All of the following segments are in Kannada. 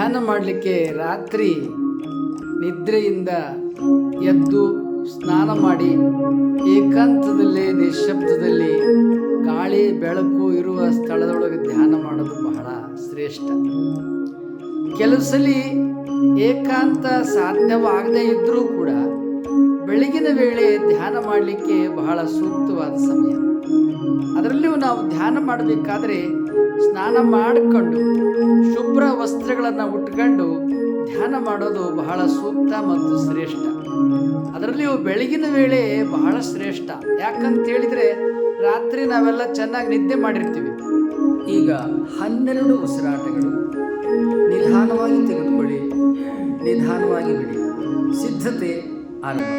ಧ್ಯಾನ ಮಾಡಲಿಕ್ಕೆ ರಾತ್ರಿ ನಿದ್ರೆಯಿಂದ ಎದ್ದು ಸ್ನಾನ ಮಾಡಿ ಏಕಾಂತದಲ್ಲಿ ನಿಶ್ಶಬ್ದದಲ್ಲಿ ಗಾಳಿ ಬೆಳಕು ಇರುವ ಸ್ಥಳದೊಳಗೆ ಧ್ಯಾನ ಮಾಡೋದು ಬಹಳ ಶ್ರೇಷ್ಠ. ಕೆಲವು ಸಲ ಏಕಾಂತ ಸಾಧ್ಯವಾಗದೇ ಇದ್ದರೂ ಕೂಡ ಬೆಳಗಿನ ವೇಳೆ ಧ್ಯಾನ ಮಾಡಲಿಕ್ಕೆ ಬಹಳ ಸೂಕ್ತವಾದ ಸಮಯ. ಅದರಲ್ಲಿಯೂ ನಾವು ಧ್ಯಾನ ಮಾಡಬೇಕಾದ್ರೆ ಸ್ನಾನ ಮಾಡಿಕೊಂಡು ಶುಭ್ರ ವಸ್ತ್ರಗಳನ್ನು ಉಟ್ಕೊಂಡು ಧ್ಯಾನ ಮಾಡೋದು ಬಹಳ ಸೂಕ್ತ ಮತ್ತು ಶ್ರೇಷ್ಠ. ಅದರಲ್ಲಿಯೂ ಬೆಳಗಿನ ವೇಳೆ ಬಹಳ ಶ್ರೇಷ್ಠ. ಯಾಕಂತ ಹೇಳಿದರೆ ರಾತ್ರಿ ನಾವೆಲ್ಲ ಚೆನ್ನಾಗಿ ನಿದ್ದೆ ಮಾಡಿರ್ತೀವಿ. ಈಗ 12 ಉಸಿರಾಟಗಳು. ನಿಧಾನವಾಗಿ ತೆಗೆದುಕೊಳ್ಳಿ, ನಿಧಾನವಾಗಿ ಬಿಡಿ. ಸಿದ್ಧತೆ ಆರಂಭ.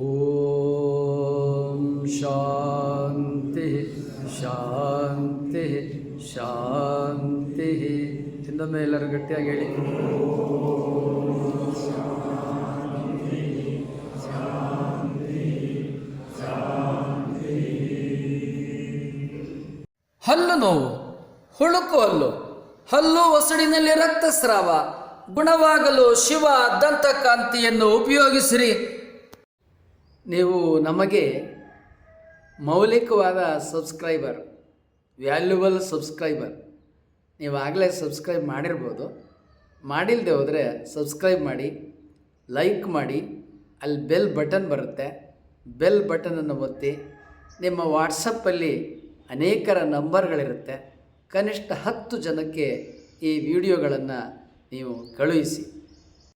ಓಂ ಶಾಂತಿ ಶಾಂತಿ ಶಾಂತಿ. ಇನ್ನೊಮ್ಮೆ ಎಲ್ಲರೂ ಗಟ್ಟಿಯಾಗಿ ಹೇಳಿ. ಹಲ್ಲು ನೋವು, ಹುಳುಕು ಹಲ್ಲು ಒಸಡಿನಲ್ಲಿ ರಕ್ತಸ್ರಾವ ಗುಣವಾಗಲು ಶಿವ ದಂತಕಾಂತಿಯನ್ನು ಉಪಯೋಗಿಸಿರಿ. ನೀವು ನಮಗೆ ಮೌಲಿಕವಾದ ಸಬ್ಸ್ಕ್ರೈಬರ್, ವ್ಯಾಲ್ಯೂಬಲ್ ಸಬ್ಸ್ಕ್ರೈಬರ್. ನೀವು ಆಗಲೇ ಸಬ್ಸ್ಕ್ರೈಬ್ ಮಾಡಿರ್ಬೋದು. ಮಾಡಿಲ್ಲದೆ ಹೋದರೆ ಸಬ್ಸ್ಕ್ರೈಬ್ ಮಾಡಿ, ಲೈಕ್ ಮಾಡಿ. ಅಲ್ಲಿ ಬೆಲ್ ಬಟನ್ ಬರುತ್ತೆ, ಬೆಲ್ ಬಟನನ್ನು ಒತ್ತಿ. ನಿಮ್ಮ ವಾಟ್ಸಪ್ಪಲ್ಲಿ ಅನೇಕರ ನಂಬರ್ಗಳಿರುತ್ತೆ. ಕನಿಷ್ಠ 10 ಜನಕ್ಕೆ ಈ ವಿಡಿಯೋಗಳನ್ನು ನೀವು ಕಳುಹಿಸಿ.